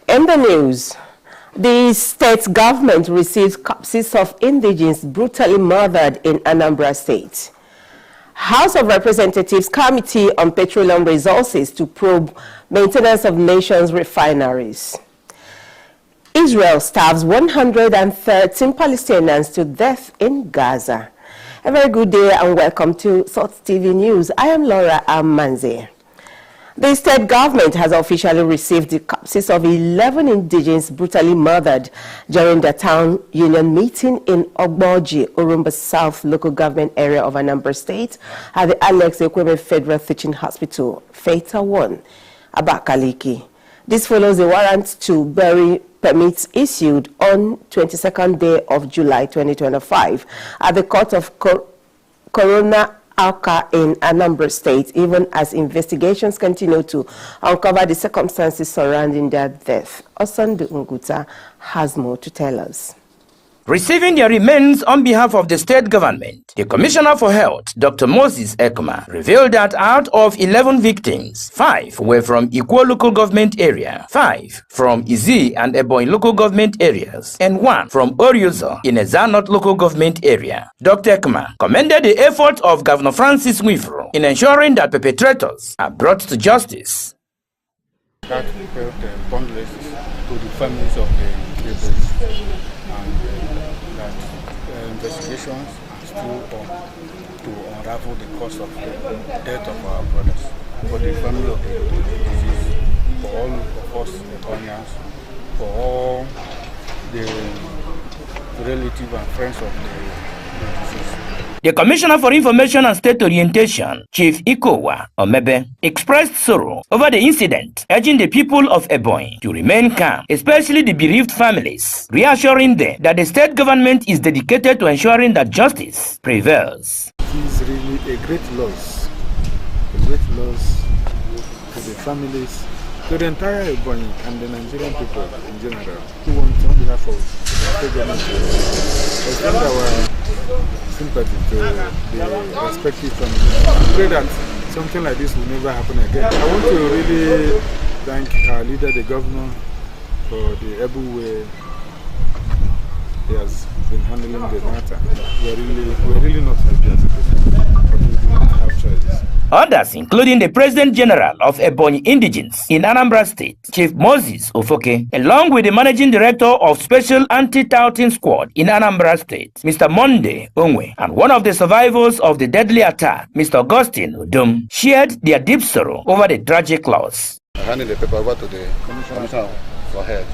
In the news, the state government received corpses of indigenes brutally murdered in Anambra State. House of Representatives Committee on Petroleum Resources to probe maintenance of nation's refineries. Israel stabs 113 Palestinians to death in Gaza. A very good day and welcome to Salt TV News. I am Laura Amanze. The state government has officially received the corpses of 11 indigenes brutally murdered during the town union meeting in Ebonyi, Orumba South local government area of Anambra State at the Alex Ekweme Federal Teaching Hospital, Phase 1, Abakaliki. This follows the warrant to bury permits issued on 22nd day of July 2025 at the court of Corona Alka in Anambra State, even as investigations continue to uncover the circumstances surrounding their death. Osandu Nguta has more to tell us. Receiving their remains on behalf of the state government, the Commissioner for Health, Dr. Moses Ekuma, revealed that out of 11 victims, 5 were from Ikwo local government area, 5 from Izi and Ebonyi local government areas, and 1 from Oriozo in Ezanot local government area. Dr. Ekuma commended the effort of Governor Francis Nwifuru in ensuring that perpetrators are brought to justice. That felt condolences to the families of the victims, and that investigations are still on to unravel the cause of the death of our brothers. For the family of the deceased, for all of us Ebonyans, for all the relatives and friends of the deceased. The Commissioner for Information and State Orientation, Chief Ikowa Omebe, expressed sorrow over the incident, urging the people of Ebonyi to remain calm, especially the bereaved families, reassuring them that the state government is dedicated to ensuring that justice prevails. It is really a great loss to the families, to the entire Ebonyi and the Nigerian people in general, who want on behalf of the state government to extend our sympathy to the respective families. I pray that something like this will never happen again. I want to really thank our leader, the governor, for the able way he has been handling the matter. We're really not happy as a people, but we do not have choices. Others, including the President General of Ebonyi Indigenes in Anambra State, Chief Moses Ofoke, along with the Managing Director of Special Anti-Touting Squad in Anambra State, Mr. Monday Onwe, and one of the survivors of the deadly attack, Mr. Augustine Udum, shared their deep sorrow over the tragic loss. I handed the paper over to the Commissioner for Health.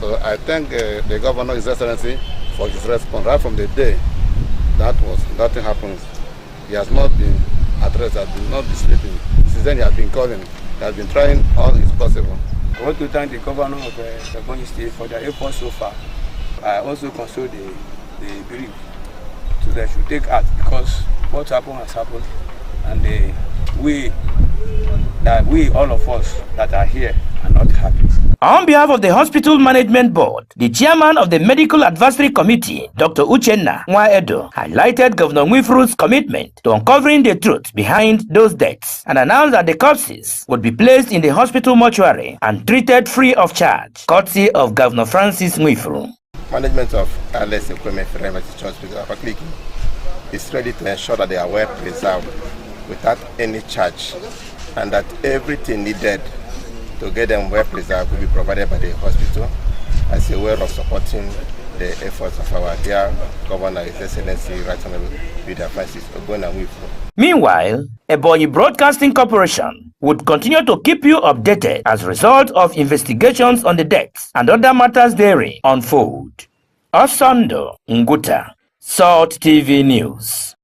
So I thank the Governor, His Excellency, for his response. Right from the day nothing happened, he has not been addressed, has been not been sleeping. Since then he has been calling, he has been trying all his possible. I want to thank the Governor of Ebonyi State for their efforts so far. I also console the bereaved, so they should take heart, because what happened has happened, and we all of us that are here are not happy. On behalf of the Hospital Management Board, the chairman of the Medical Advisory Committee, Dr. Uchenna Nwaedo, highlighted Governor Nwifuru's commitment to uncovering the truth behind those deaths and announced that the corpses would be placed in the hospital mortuary and treated free of charge, courtesy of Governor Francis Nwifuru. Management of Alex Ekweme Federal Teaching Hospital Abakaliki is ready to ensure that they are well preserved without any charge, and that everything needed to get them well preserved will be provided by the hospital as a way of supporting the efforts of our dear Governor, His Excellency, Right Honorable Leader Francis Nwifuru. Meanwhile, Ebonyi Broadcasting Corporation would continue to keep you updated as a result of investigations on the deaths and other matters therein unfold. Osando Nguta, Salt TV News.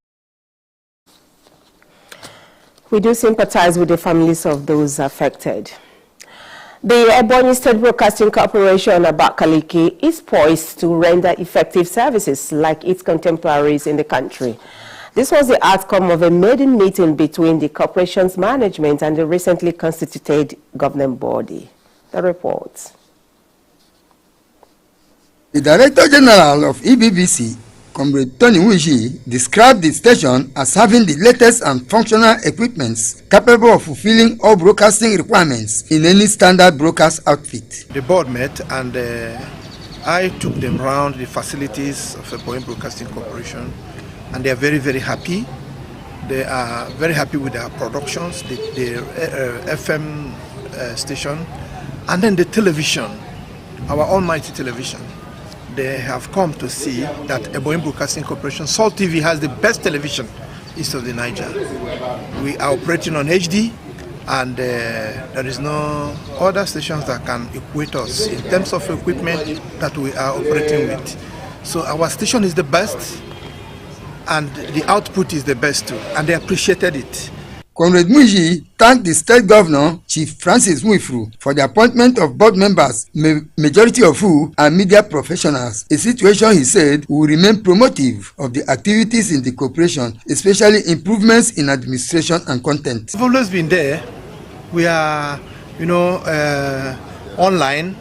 We do sympathize with the families of those affected. The Ebonyi State Broadcasting Corporation Abakaliki is poised to render effective services like its contemporaries in the country. This was the outcome of a maiden meeting between the corporation's management and the recently constituted governing body. The report. The Director General of EBBC, Comrade Tony Wishi described the station as having the latest and functional equipments capable of fulfilling all broadcasting requirements in any standard broadcast outfit. The board met and I took them around the facilities of Ebonyi Broadcasting Corporation, and they are very, very happy. They are very happy with their productions, the FM station, and then the television, our almighty television. They have come to see that Ebonyi Broadcasting Corporation, Salt TV, has the best television east of the Niger. We are operating on HD, and there is no other stations that can equate us in terms of equipment that we are operating with. So our station is the best, and the output is the best too, and they appreciated it. Comrade Muji thanked the state governor, Chief Francis Nwifuru, for the appointment of board members, majority of who are media professionals, a situation he said will remain promotive of the activities in the corporation, especially improvements in administration and content. We've always been there. We are, online.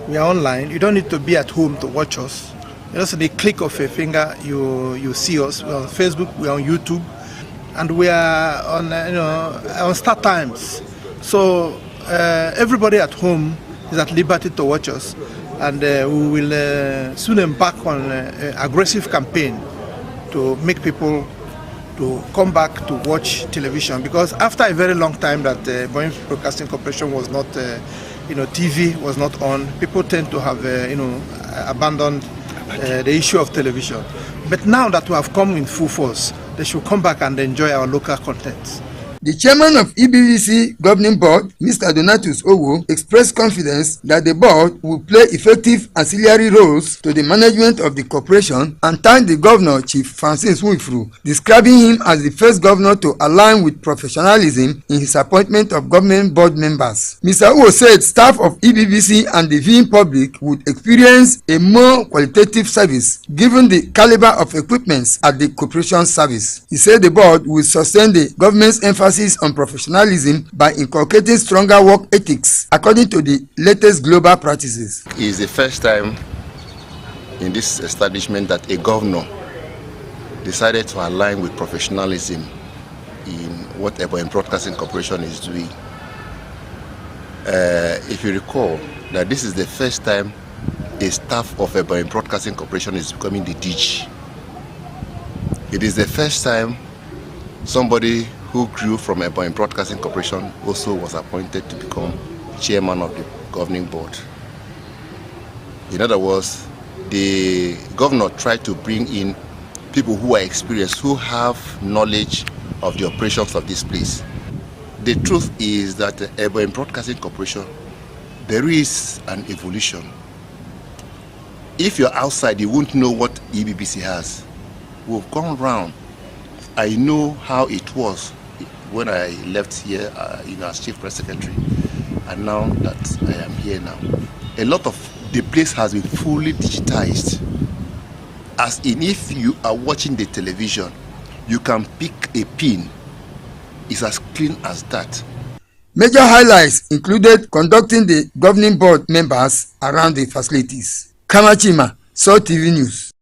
We are online. You don't need to be at home to watch us. Just the click of a finger, you see us. We're on Facebook, we're on YouTube, and we are on Start Times. So everybody at home is at liberty to watch us, and we will soon embark on an aggressive campaign to make people to come back to watch television, because after a very long time that Ebonyi Broadcasting Corporation was not, TV was not on, people tend to have, abandoned the issue of television. But now that we have come in full force, they should come back and enjoy our local contents. The chairman of EBBC governing board, Mr. Donatus Owo, expressed confidence that the board will play effective ancillary roles to the management of the corporation, and thanked the governor, Chief Francis Nwifuru, describing him as the first governor to align with professionalism in his appointment of government board members. Mr. Owo said staff of EBBC and the viewing public would experience a more qualitative service given the caliber of equipments at the corporation service. He said the board will sustain the government's emphasis on professionalism by inculcating stronger work ethics according to the latest global practices. It is the first time in this establishment that a governor decided to align with professionalism in what Ebonyi Broadcasting Corporation is doing. If you recall, that this is the first time a staff of Ebonyi Broadcasting Corporation is becoming the DG. It is the first time somebody who grew from Ebonyi Broadcasting Corporation also was appointed to become chairman of the governing board. In other words, the governor tried to bring in people who are experienced, who have knowledge of the operations of this place. The truth is that Ebonyi Broadcasting Corporation, there is an evolution. If you're outside, you won't know what EBBC has. We've gone round. I know how it was when I left here as Chief Press Secretary, and now that I am here now. A lot of the place has been fully digitized. As in, if you are watching the television, you can pick a pin. It's as clean as that. Major highlights included conducting the governing board members around the facilities. Kamachima, Salt TV News.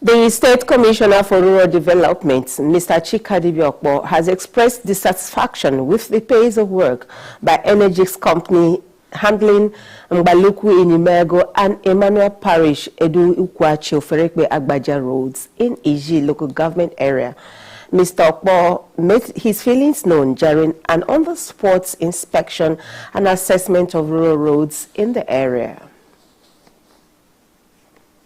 The State Commissioner for Rural Development, Mr. Chikadibiokbo, has expressed dissatisfaction with the pace of work by Energix company handling Mbaluku in Imego and Emmanuel Parish Edu Ukwachi Oferekbe Agbaja roads in Iji local government area. Mr. Okbo made his feelings known during an on-the-spot inspection and assessment of rural roads in the area.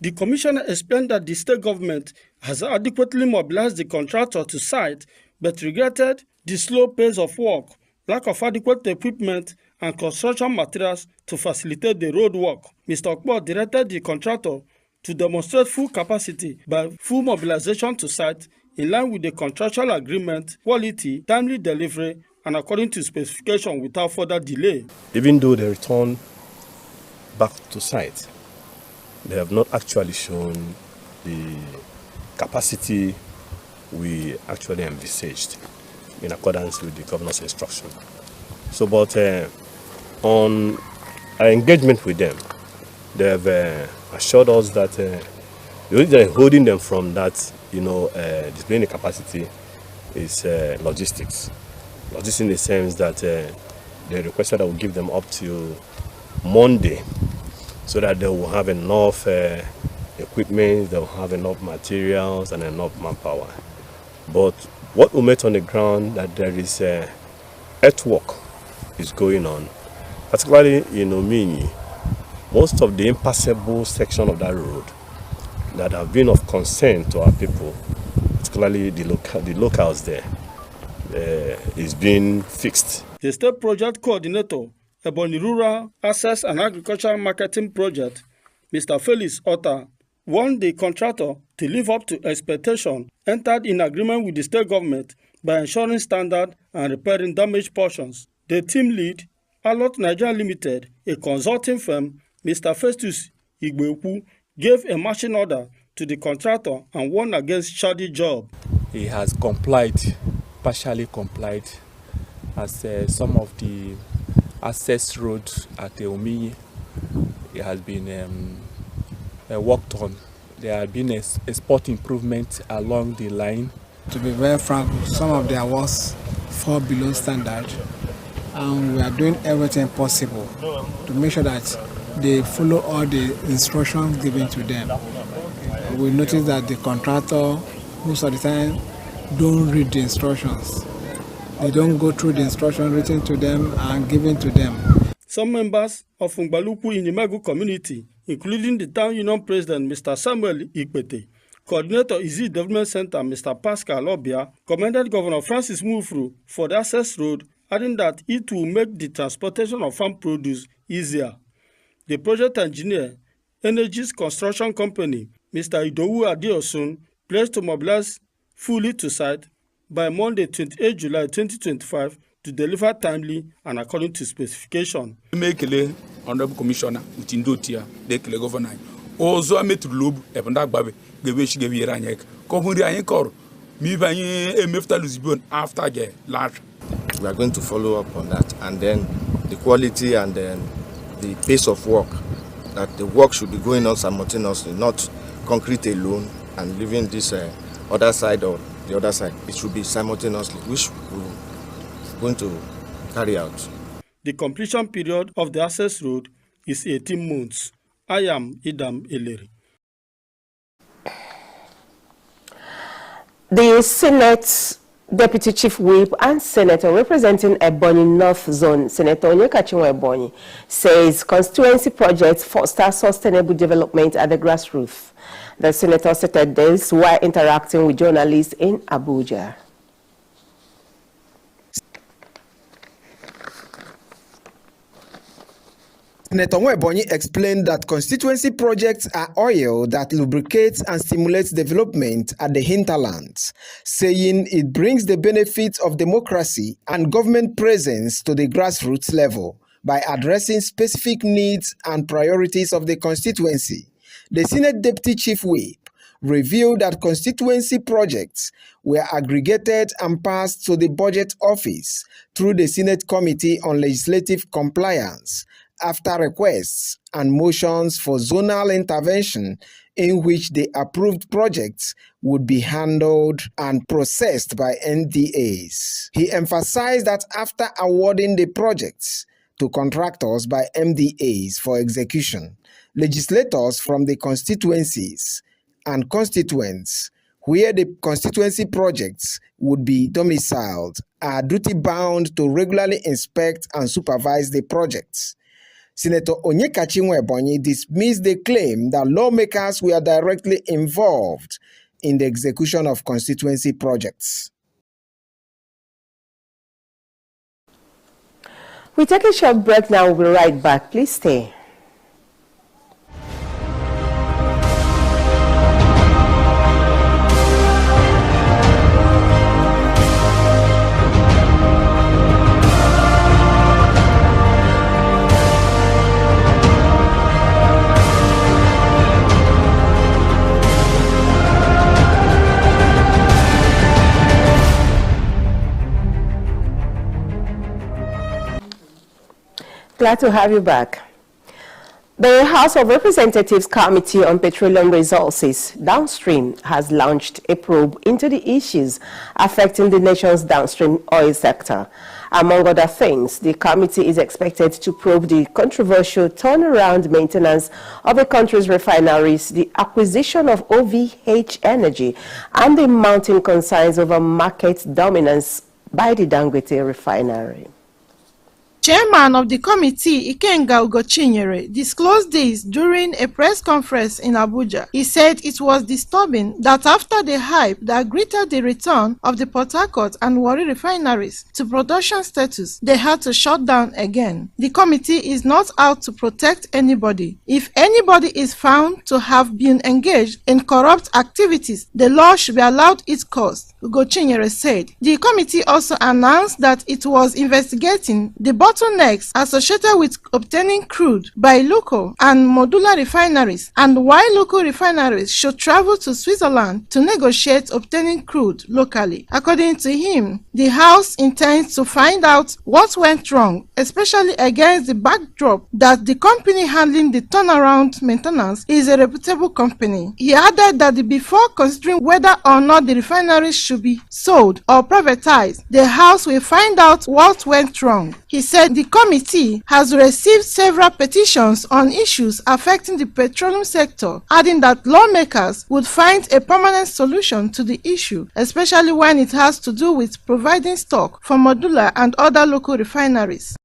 The commissioner explained that the state government has adequately mobilized the contractor to site, but regretted the slow pace of work, lack of adequate equipment, and construction materials to facilitate the road work. Mr. Okbo directed the contractor to demonstrate full capacity by full mobilization to site in line with the contractual agreement, quality, timely delivery, and according to specification without further delay. Even though they return back to site, they have not actually shown the capacity we actually envisaged in accordance with the governor's instruction. So, but on our engagement with them, they have assured us that the only thing holding them from that, displaying the capacity is logistics. Logistics in the sense that they requested that we give them up to Monday so that they will have enough equipment, they will have enough materials and enough manpower. But what we met on the ground, that there is earthwork is going on, particularly in Ebonyi. Most of the impassable section of that road that have been of concern to our people, particularly the locals there, is being fixed. The State Project Coordinator, Ebonyi Rural Access and Agricultural Marketing Project, Mr. Felix Otta, warned the contractor to live up to expectation, entered in agreement with the state government by ensuring standard and repairing damaged portions. The team lead, Alot Nigeria Limited, a consulting firm, Mr. Festus Igbeku, gave a marching order to the contractor and warned against shoddy job. He has partially complied, as some of the access roads at the Ebonyi has been worked on. There have been a spot improvement along the line. To be very frank, some of their works fall below standard, and we are doing everything possible to make sure that they follow all the instructions given to them. We notice that the contractor most of the time don't read the instructions. They don't go through the instructions written to them and given to them. Some members of Ngbaluku in the Imegu community, including the town union president, Mr. Samuel Ikpete, coordinator Easy Development Center, Mr. Pascal Obia, commended Governor Francis Mufru for the access road, adding that it will make the transportation of farm produce easier. The project engineer, Energy's construction company, Mr. Idowu Adeosun, pledged to mobilize fully to site by Monday, 28 July 2025 to deliver timely and according to specification. Mekele Honorable Commissioner Utindotia, Dekele Governor. Ozo ametrulob ebanda gbabe gebe shi gebe iranye ko hunri ayin kor mi banye emefta luzibon after the large. We are going to follow up on that, and then the quality and then the pace of work, that the work should be going on simultaneously, not concrete alone and leaving this other side or the other side. It should be simultaneously, which we're going to carry out. The completion period of the access road is 18 months. I am Idam Eleri. The Senate Deputy Chief Whip and Senator representing Ebonyi North Zone, Senator Onyekachiwa Ebonyi, says constituency projects foster sustainable development at the grassroots. The senator stated this while interacting with journalists in Abuja. Senator Ebonyi explained that constituency projects are oil that lubricates and stimulates development at the hinterlands, saying it brings the benefits of democracy and government presence to the grassroots level by addressing specific needs and priorities of the constituency. The Senate Deputy Chief Whip revealed that constituency projects were aggregated and passed to the Budget Office through the Senate Committee on Legislative Compliance after requests and motions for zonal intervention, in which the approved projects would be handled and processed by NDAs. He emphasized that after awarding the projects to contractors by MDAs for execution, legislators from the constituencies and constituents where the constituency projects would be domiciled are duty-bound to regularly inspect and supervise the projects. Senator Onyekachiwa Ebonyi dismissed the claim that lawmakers were directly involved in the execution of constituency projects. We take a short break now. We'll be right back. Please stay. Glad to have you back. The House of Representatives Committee on Petroleum Resources Downstream has launched a probe into the issues affecting the nation's downstream oil sector. Among other things, the committee is expected to probe the controversial turnaround maintenance of the country's refineries, the acquisition of OVH energy, and the mounting concerns over market dominance by the Dangote refinery. Chairman of the committee, Ikenga Ugochinyere, disclosed this during a press conference in Abuja. He said it was disturbing that after the hype that greeted the return of the Port Harcourt and Warri refineries to production status, they had to shut down again. The committee is not out to protect anybody. If anybody is found to have been engaged in corrupt activities, the law should be allowed its course, Ugochinyere said. The committee also announced that it was investigating the bottlenecks associated with obtaining crude by local and modular refineries, and why local refineries should travel to Switzerland to negotiate obtaining crude locally. According to him, the House intends to find out what went wrong, especially against the backdrop that the company handling the turnaround maintenance is a reputable company. He added that before considering whether or not the refineries should be sold or privatized, the House will find out what went wrong. He said the committee has received several petitions on issues affecting the petroleum sector, adding that lawmakers would find a permanent solution to the issue, especially when it has to do with providing stock for modular and other local refineries.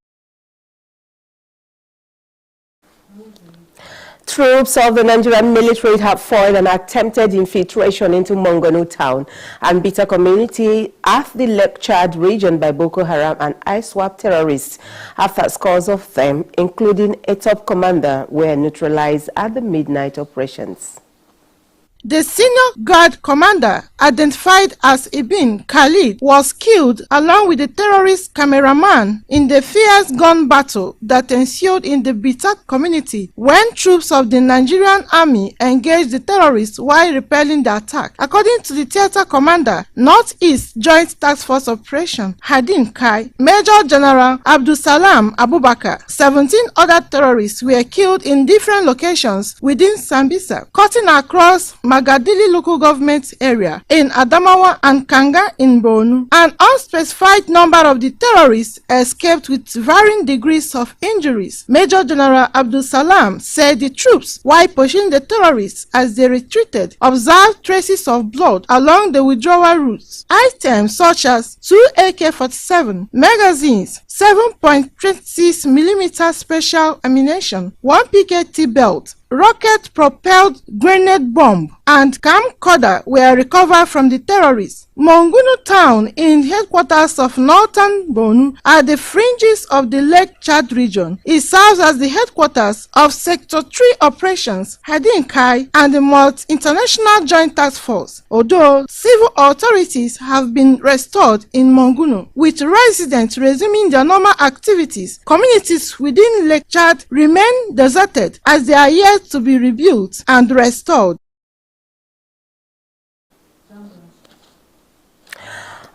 Troops of the Nigerian military have foiled an attempted infiltration into Mongonu town and Bita community at the Lake Chad region by Boko Haram and ISWAP terrorists, after scores of them, including a top commander, were neutralized at the midnight operations. The senior guard commander, identified as Ibn Khalid, was killed along with the terrorist cameraman in the fierce gun battle that ensued in the Bitak community when troops of the Nigerian army engaged the terrorists while repelling the attack. According to the theater commander, Northeast Joint Task Force Operation Hadin Kai, Major General Abdusalam Abubakar, 17 other terrorists were killed in different locations within Sambisa, cutting across Magadili local government area in Adamawa and Kanga in Borno. An unspecified number of the terrorists escaped with varying degrees of injuries. Major General Abdul Salam said the troops, while pushing the terrorists as they retreated, observed traces of blood along the withdrawal routes. Items such as 2 AK-47 magazines, 7.26mm special ammunition, 1 PKT belt, rocket-propelled grenade bomb, and camcorder were recovered from the terrorists. Mongunu town, in headquarters of northern Borno, at the fringes of the Lake Chad region, it serves as the headquarters of Sector 3 operations, Hadin Kai, and the Multi-International Joint Task Force. Although civil authorities have been restored in Mongunu, with residents resuming their normal activities, communities within Lake Chad remain deserted as they are yet to be rebuilt and restored.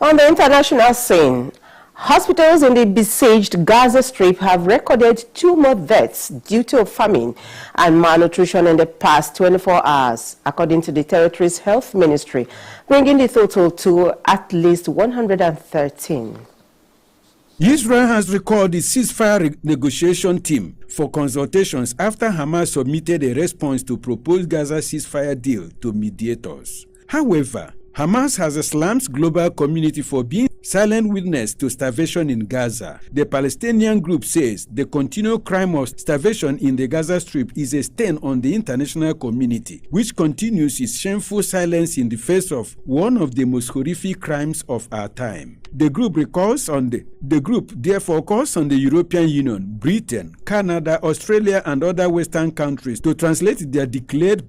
On the international scene, hospitals in the besieged Gaza Strip have recorded 2 more deaths due to famine and malnutrition in the past 24 hours, according to the territory's health ministry, bringing the total to at least 113. Israel has recalled the ceasefire negotiation team for consultations after Hamas submitted a response to proposed Gaza ceasefire deal to mediators. However, Hamas has slammed global community for being silent witness to starvation in Gaza. The Palestinian group says the continual crime of starvation in the Gaza Strip is a stain on the international community, which continues its shameful silence in the face of one of the most horrific crimes of our time. The group therefore calls on the European Union, Britain, Canada, Australia, and other Western countries to translate their declared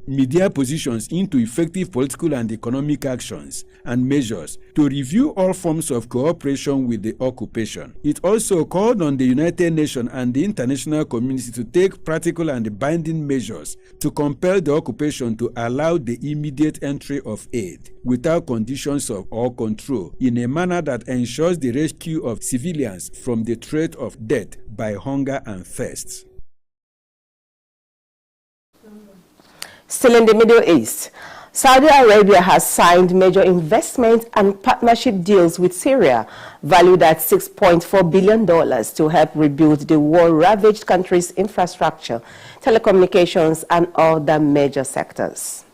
media positions into effective political and economic actions and measures to review all forms of cooperation with the occupation. It also called on the United Nations and the international community to take practical and binding measures to compel the occupation to allow the immediate entry of aid without conditions or control in a manner that ensures the rescue of civilians from the threat of death by hunger and thirst. Still in the Middle East, Saudi Arabia has signed major investment and partnership deals with Syria, valued at $6.4 billion to help rebuild the war-ravaged country's infrastructure, telecommunications, and other major sectors.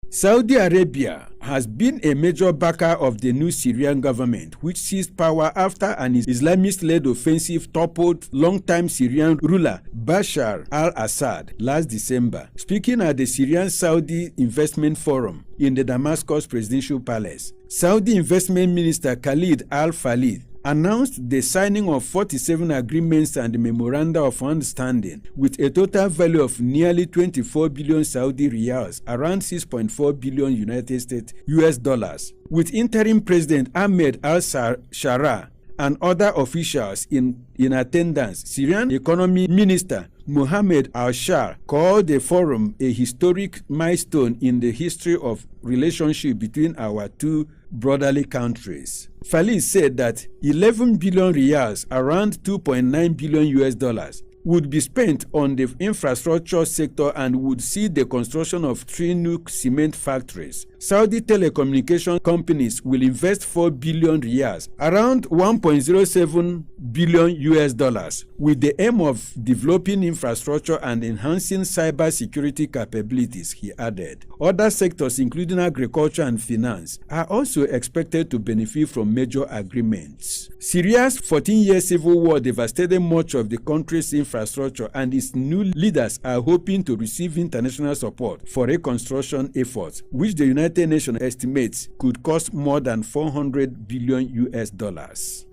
Saudi Arabia has been a major backer of the new Syrian government, which seized power after an Islamist-led offensive toppled longtime Syrian ruler Bashar al-Assad last December. Speaking at the Syrian-Saudi Investment Forum in the Damascus Presidential Palace, Saudi Investment Minister Khalid al-Falid announced the signing of 47 agreements and memoranda of understanding with a total value of nearly 24 billion Saudi riyals, around 6.4 billion United States US dollars, with interim President Ahmed al-Shara and other officials in attendance. Syrian Economy Minister Mohammed al-Shar called the forum a historic milestone in the history of relationship between our two brotherly countries. Falid said that 11 billion riyals, around 2.9 billion US dollars, would be spent on the infrastructure sector and would see the construction of 3 new cement factories. Saudi telecommunication companies will invest 4 billion riyals, around 1.07 billion US dollars, with the aim of developing infrastructure and enhancing cyber security capabilities, he added. Other sectors, including agriculture and finance, are also expected to benefit from major agreements. Syria's 14-year civil war devastated much of the country's infrastructure, and its new leaders are hoping to receive international support for reconstruction efforts, which the United Nations estimates could cost more than 400 billion US dollars.